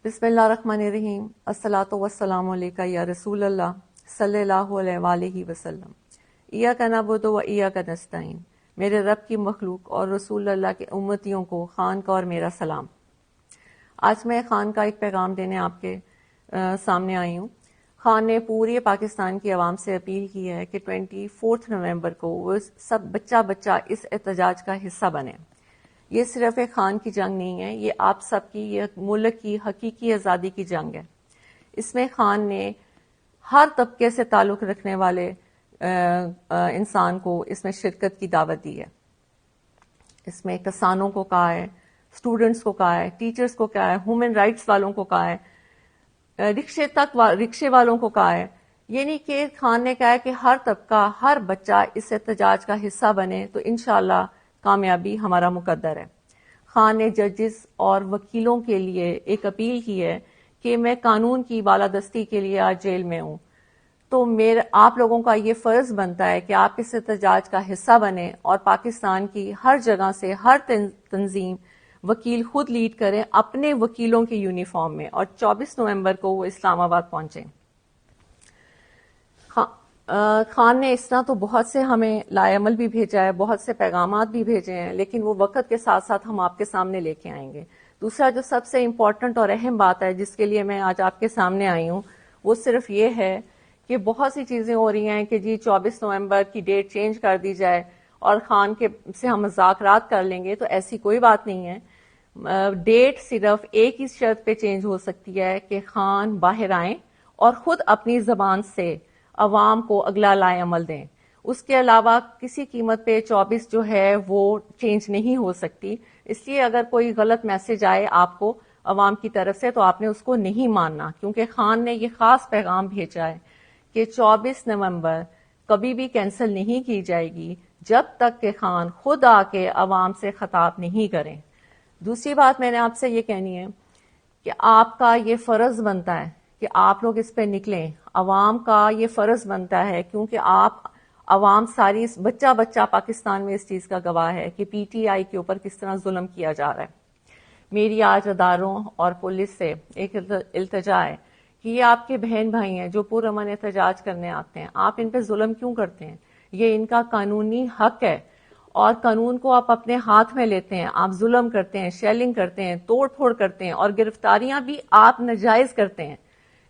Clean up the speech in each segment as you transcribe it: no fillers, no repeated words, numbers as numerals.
بسم اللہ الرحمن الرحیم۔ الصلاۃ والسلام علیکہ یا رسول اللہ صلی اللہ علیہ وآلہ وسلم۔ ایاک نعبد و ایاک نستعین۔ میرے رب کی مخلوق اور رسول اللہ کے امتیوں کو خان کا اور میرا سلام۔ آج میں خان کا ایک پیغام دینے آپ کے سامنے آئی ہوں۔ خان نے پورے پاکستان کی عوام سے اپیل کی ہے کہ 24 نومبر کو وہ سب بچہ اس احتجاج کا حصہ بنے۔ یہ صرف ایک خان کی جنگ نہیں ہے، یہ آپ سب کی، یہ ملک کی حقیقی آزادی کی جنگ ہے۔ اس میں خان نے ہر طبقے سے تعلق رکھنے والے انسان کو اس میں شرکت کی دعوت دی ہے۔ اس میں کسانوں کو کہا ہے، اسٹوڈنٹس کو کہا ہے، ٹیچرز کو کہا ہے، ہیومن رائٹس والوں کو کہا ہے، رکشے والوں کو کہا ہے۔ یعنی کہ خان نے کہا ہے کہ ہر طبقہ، ہر بچہ اس احتجاج کا حصہ بنے تو انشاءاللہ کامیابی ہمارا مقدر ہے۔ خان نے ججز اور وکیلوں کے لیے ایک اپیل کی ہے کہ میں قانون کی بالادستی کے لیے آج جیل میں ہوں، تو آپ لوگوں کا یہ فرض بنتا ہے کہ آپ اس احتجاج کا حصہ بنیں اور پاکستان کی ہر جگہ سے ہر تنظیم وکیل خود لیڈ کریں اپنے وکیلوں کے یونیفارم میں، اور 24 نومبر کو وہ اسلام آباد پہنچیں۔ خان نے اس طرح تو بہت سے ہمیں لائے عمل بھی بھیجا ہے، بہت سے پیغامات بھی بھیجے ہیں، لیکن وہ وقت کے ساتھ ساتھ ہم آپ کے سامنے لے کے آئیں گے۔ دوسرا جو سب سے امپورٹنٹ اور اہم بات ہے جس کے لیے میں آج آپ کے سامنے آئی ہوں، وہ صرف یہ ہے کہ بہت سی چیزیں ہو رہی ہیں کہ جی 24 نومبر کی ڈیٹ چینج کر دی جائے اور خان کے سے ہم مذاکرات کر لیں گے، تو ایسی کوئی بات نہیں ہے۔ ڈیٹ صرف ایک ہی شرط پہ چینج ہو سکتی ہے کہ خان باہر آئیں اور خود اپنی زبان سے عوام کو اگلا لائے عمل دیں۔ اس کے علاوہ کسی قیمت پہ 24 جو ہے وہ چینج نہیں ہو سکتی۔ اس لیے اگر کوئی غلط میسج آئے آپ کو عوام کی طرف سے تو آپ نے اس کو نہیں ماننا، کیونکہ خان نے یہ خاص پیغام بھیجا ہے کہ 24 نومبر کبھی بھی کینسل نہیں کی جائے گی جب تک کہ خان خود آ کے عوام سے خطاب نہیں کریں۔ دوسری بات میں نے آپ سے یہ کہنی ہے کہ آپ کا یہ فرض بنتا ہے کہ آپ لوگ اس پہ نکلیں، عوام کا یہ فرض بنتا ہے، کیونکہ عوام ساری بچہ پاکستان میں اس چیز کا گواہ ہے کہ پی ٹی آئی کے اوپر کس طرح ظلم کیا جا رہا ہے۔ میری آج اداروں اور پولیس سے ایک التجا ہے کہ یہ آپ کے بہن بھائی ہیں جو پرامن احتجاج کرنے آتے ہیں، آپ ان پہ ظلم کیوں کرتے ہیں؟ یہ ان کا قانونی حق ہے، اور قانون کو آپ اپنے ہاتھ میں لیتے ہیں، آپ ظلم کرتے ہیں، شیلنگ کرتے ہیں، توڑ پھوڑ کرتے ہیں، اور گرفتاریاں بھی آپ ناجائز کرتے ہیں۔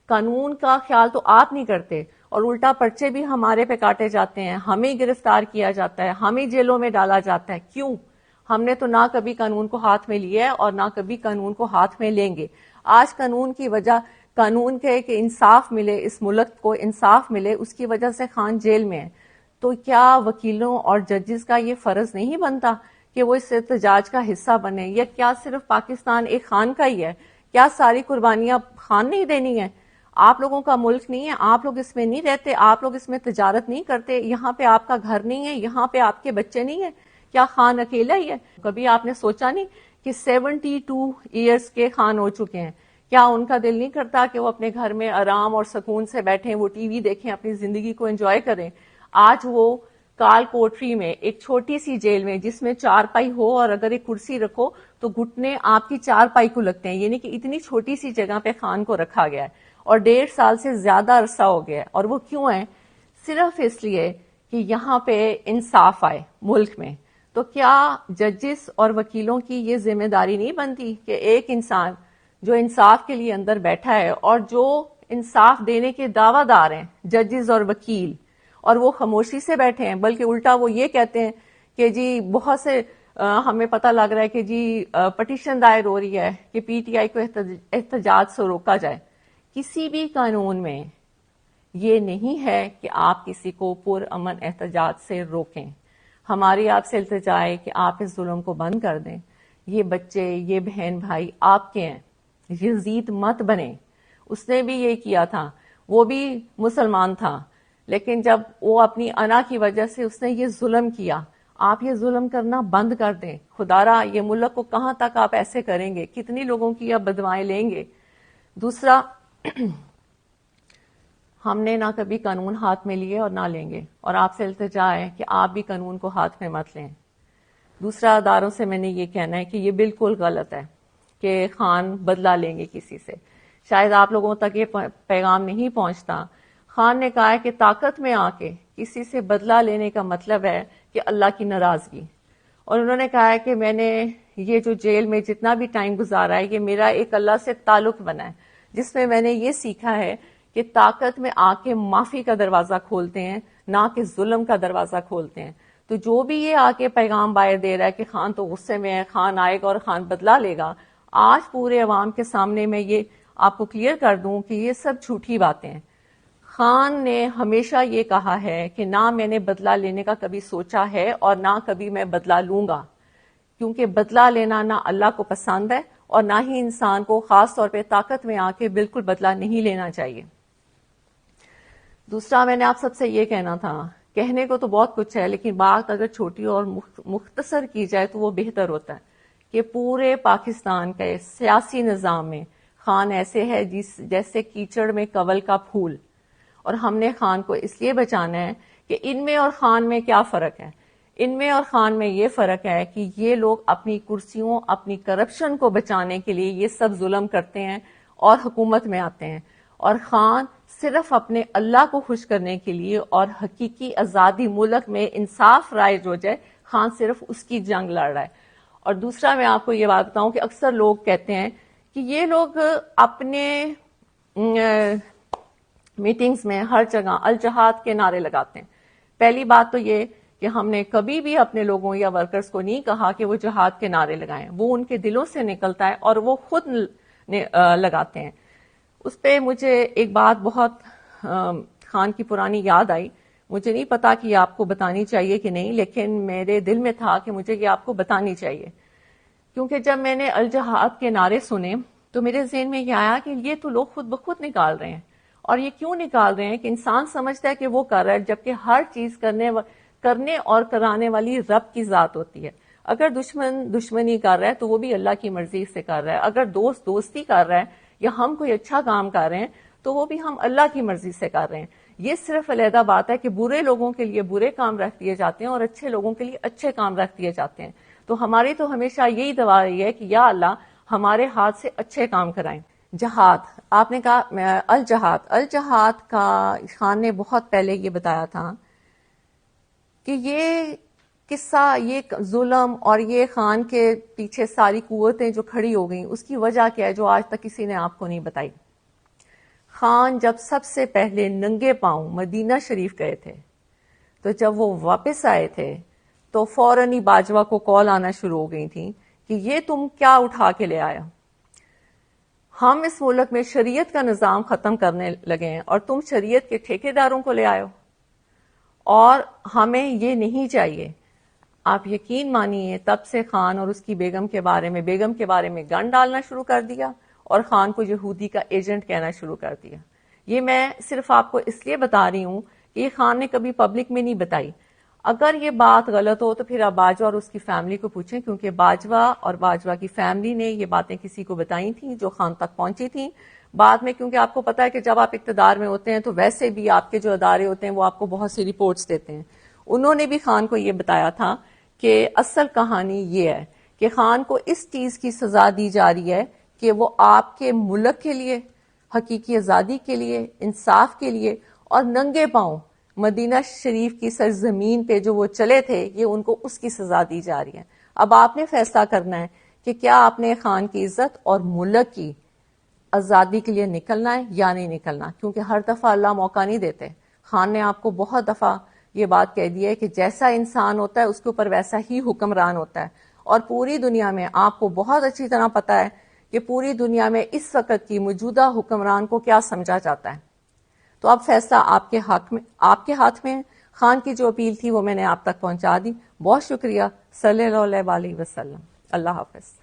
قانون کا خیال تو آپ نہیں کرتے، اور الٹا پرچے بھی ہمارے پہ کاٹے جاتے ہیں، ہمیں گرفتار کیا جاتا ہے، ہمیں جیلوں میں ڈالا جاتا ہے۔ کیوں؟ ہم نے تو نہ کبھی قانون کو ہاتھ میں لیا ہے اور نہ کبھی قانون کو ہاتھ میں لیں گے۔ آج قانون کی وجہ، قانون کے کہ انصاف ملے، اس ملک کو انصاف ملے، اس کی وجہ سے خان جیل میں ہے۔ تو کیا وکیلوں اور ججز کا یہ فرض نہیں بنتا کہ وہ اس احتجاج کا حصہ بنے؟ یا کیا صرف پاکستان ایک خان کا ہی ہے؟ کیا ساری قربانیاں خان نہیں دینی ہے؟ آپ لوگوں کا ملک نہیں ہے؟ آپ لوگ اس میں نہیں رہتے؟ آپ لوگ اس میں تجارت نہیں کرتے؟ یہاں پہ آپ کا گھر نہیں ہے؟ یہاں پہ آپ کے بچے نہیں ہیں؟ کیا خان اکیلا ہی ہے؟ کبھی آپ نے سوچا نہیں کہ 72 ایئرس کے خان ہو چکے ہیں؟ کیا ان کا دل نہیں کرتا کہ وہ اپنے گھر میں آرام اور سکون سے بیٹھیں، وہ ٹی وی دیکھیں، اپنی زندگی کو انجوائے کریں؟ آج وہ کال کوٹری میں ایک چھوٹی سی جیل میں جس میں 4 پائی ہو اور اگر ایک کرسی رکھو تو گھٹنے آپ کی 4 پائی کو لگتے ہیں، یعنی کہ اتنی چھوٹی سی جگہ پہ خان کو رکھا گیا ہے، اور 1.5 سال سے زیادہ عرصہ ہو گیا ہے۔ اور وہ کیوں ہے؟ صرف اس لیے کہ یہاں پہ انصاف آئے ملک میں۔ تو کیا ججز اور وکیلوں کی یہ ذمہ داری نہیں بنتی کہ ایک انسان جو انصاف کے لیے اندر بیٹھا ہے اور جو انصاف دینے کے دعویٰ دار ہیں، ججز اور وکیل، اور وہ خاموشی سے بیٹھے ہیں، بلکہ الٹا وہ یہ کہتے ہیں کہ جی بہت سے ہمیں پتہ لگ رہا ہے کہ جی پٹیشن دائر ہو رہی ہے کہ پی ٹی آئی کو احتجاج سے روکا جائے۔ کسی بھی قانون میں یہ نہیں ہے کہ آپ کسی کو پرامن احتجاج سے روکیں۔ ہماری آپ سے التجا ہے کہ آپ اس ظلم کو بند کر دیں۔ یہ بچے، یہ بہن بھائی آپ کے ہیں، یزید مت بنیں۔ اس نے بھی یہ کیا تھا، وہ بھی مسلمان تھا، لیکن جب وہ اپنی انا کی وجہ سے اس نے یہ ظلم کیا، آپ یہ ظلم کرنا بند کر دیں۔ خدا را یہ ملک کو کہاں تک آپ ایسے کریں گے؟ کتنی لوگوں کی آپ بدوائیں لیں گے؟ دوسرا، ہم نے نہ کبھی قانون ہاتھ میں لیے اور نہ لیں گے، اور آپ سے التجا ہے کہ آپ بھی قانون کو ہاتھ میں مت لیں۔ دوسرا، اداروں سے میں نے یہ کہنا ہے کہ یہ بالکل غلط ہے کہ خان بدلہ لیں گے کسی سے. شاید آپ لوگوں تک یہ پیغام نہیں پہنچتا. خان نے کہا ہے کہ طاقت میں آ کے کسی سے بدلہ لینے کا مطلب ہے کہ اللہ کی ناراضگی. اور انہوں نے کہا ہے کہ میں نے یہ جو جیل میں جتنا بھی ٹائم گزارا ہے یہ میرا ایک اللہ سے تعلق بنا ہے جس میں نے یہ سیکھا ہے کہ طاقت میں آ کے معافی کا دروازہ کھولتے ہیں نہ کہ ظلم کا دروازہ کھولتے ہیں. تو جو بھی یہ آ کے پیغام باہر دے رہا ہے کہ خان تو غصے میں ہے, خان آئے گا اور خان بدلہ لے گا, آج پورے عوام کے سامنے میں یہ آپ کو کلیئر کر دوں کہ یہ سب جھوٹی باتیں ہیں. خان نے ہمیشہ یہ کہا ہے کہ نہ میں نے بدلہ لینے کا کبھی سوچا ہے اور نہ کبھی میں بدلہ لوں گا, کیونکہ بدلہ لینا نہ اللہ کو پسند ہے اور نہ ہی انسان کو خاص طور پہ طاقت میں آ کے بالکل بدلہ نہیں لینا چاہیے. دوسرا میں نے آپ سب سے یہ کہنا تھا, کہنے کو تو بہت کچھ ہے لیکن بات اگر چھوٹی اور مختصر کی جائے تو وہ بہتر ہوتا ہے کہ پورے پاکستان کے سیاسی نظام میں خان ایسے ہے جیسے کیچڑ میں کنول کا پھول, اور ہم نے خان کو اس لیے بچانا ہے کہ ان میں اور خان میں کیا فرق ہے. ان میں اور خان میں یہ فرق ہے کہ یہ لوگ اپنی کرسیوں, اپنی کرپشن کو بچانے کے لیے یہ سب ظلم کرتے ہیں اور حکومت میں آتے ہیں, اور خان صرف اپنے اللہ کو خوش کرنے کے لیے اور حقیقی آزادی ملک میں انصاف رائج ہو جائے, خان صرف اس کی جنگ لڑ رہا ہے. اور دوسرا میں آپ کو یہ بات بتاؤں کہ اکثر لوگ کہتے ہیں کہ یہ لوگ اپنے میٹنگز میں ہر جگہ الجہاد کے نعرے لگاتے ہیں. پہلی بات تو یہ کہ ہم نے کبھی بھی اپنے لوگوں یا ورکرز کو نہیں کہا کہ وہ جہاد کے نعرے لگائیں, وہ ان کے دلوں سے نکلتا ہے اور وہ خود لگاتے ہیں. اس پہ مجھے ایک بات بہت خان کی پرانی یاد آئی, مجھے نہیں پتا کہ یہ آپ کو بتانی چاہیے کہ نہیں, لیکن میرے دل میں تھا کہ مجھے یہ آپ کو بتانی چاہیے, کیونکہ جب میں نے الجہاد کے نعرے سنے تو میرے ذہن میں یہ آیا کہ یہ تو لوگ خود بخود نکال رہے ہیں. اور یہ کیوں نکال رہے ہیں کہ انسان سمجھتا ہے کہ وہ کر رہا ہے, جبکہ ہر چیز کرنے اور کرانے والی رب کی ذات ہوتی ہے. اگر دشمن دشمنی کر رہا ہے تو وہ بھی اللہ کی مرضی سے کر رہا ہے, اگر دوست دوستی کر رہا ہے یا ہم کوئی اچھا کام کر رہے ہیں تو وہ بھی ہم اللہ کی مرضی سے کر رہے ہیں. یہ صرف علیحدہ بات ہے کہ برے لوگوں کے لیے برے کام رکھ دیے جاتے ہیں اور اچھے لوگوں کے لیے اچھے کام رکھ دیے جاتے ہیں. تو ہماری تو ہمیشہ یہی دعا رہی ہے کہ یا اللہ ہمارے ہاتھ سے اچھے کام کرائیں. جہاد, آپ نے کہا الجہاد کا خان نے بہت پہلے یہ بتایا تھا کہ یہ قصہ, یہ ظلم اور یہ خان کے پیچھے ساری قوتیں جو کھڑی ہو گئیں اس کی وجہ کیا ہے جو آج تک کسی نے آپ کو نہیں بتائی. خان جب سب سے پہلے ننگے پاؤں مدینہ شریف گئے تھے تو جب وہ واپس آئے تھے تو فوراً ہی باجوہ کو کال آنا شروع ہو گئی تھی کہ یہ تم کیا اٹھا کے لے آیا, ہم اس ملک میں شریعت کا نظام ختم کرنے لگے ہیں اور تم شریعت کے ٹھیکیداروں کو لے آئے ہو, اور ہمیں یہ نہیں چاہیے. آپ یقین مانیے تب سے خان اور اس کی بیگم کے بارے میں گن ڈالنا شروع کر دیا اور خان کو یہودی کا ایجنٹ کہنا شروع کر دیا. یہ میں صرف آپ کو اس لیے بتا رہی ہوں کہ یہ خان نے کبھی پبلک میں نہیں بتائی. اگر یہ بات غلط ہو تو پھر آپ باجوہ اور اس کی فیملی کو پوچھیں, کیونکہ باجوہ اور باجوہ کی فیملی نے یہ باتیں کسی کو بتائی تھیں جو خان تک پہنچی تھیں. بعد میں کیونکہ آپ کو پتا ہے کہ جب آپ اقتدار میں ہوتے ہیں تو ویسے بھی آپ کے جو ادارے ہوتے ہیں وہ آپ کو بہت سی رپورٹس دیتے ہیں. انہوں نے بھی خان کو یہ بتایا تھا کہ اصل کہانی یہ ہے کہ خان کو اس چیز کی سزا دی جا رہی ہے کہ وہ آپ کے ملک کے لیے, حقیقی آزادی کے لیے, انصاف کے لیے اور ننگے پاؤں مدینہ شریف کی سرزمین پہ جو وہ چلے تھے, یہ ان کو اس کی سزا دی جا رہی ہے. اب آپ نے فیصلہ کرنا ہے کہ کیا آپ نے خان کی عزت اور ملک کی آزادی کے لیے نکلنا ہے یا نہیں نکلنا, کیونکہ ہر دفعہ اللہ موقع نہیں دیتے. خان نے آپ کو بہت دفعہ یہ بات کہہ دی ہے کہ جیسا انسان ہوتا ہے اس کے اوپر ویسا ہی حکمران ہوتا ہے, اور پوری دنیا میں آپ کو بہت اچھی طرح پتا ہے کہ پوری دنیا میں اس وقت کی موجودہ حکمران کو کیا سمجھا جاتا ہے. تو اب فیصلہ آپ کے ہاتھ میں. خان کی جو اپیل تھی وہ میں نے آپ تک پہنچا دی. بہت شکریہ. صلی اللہ علیہ وسلم. اللہ حافظ.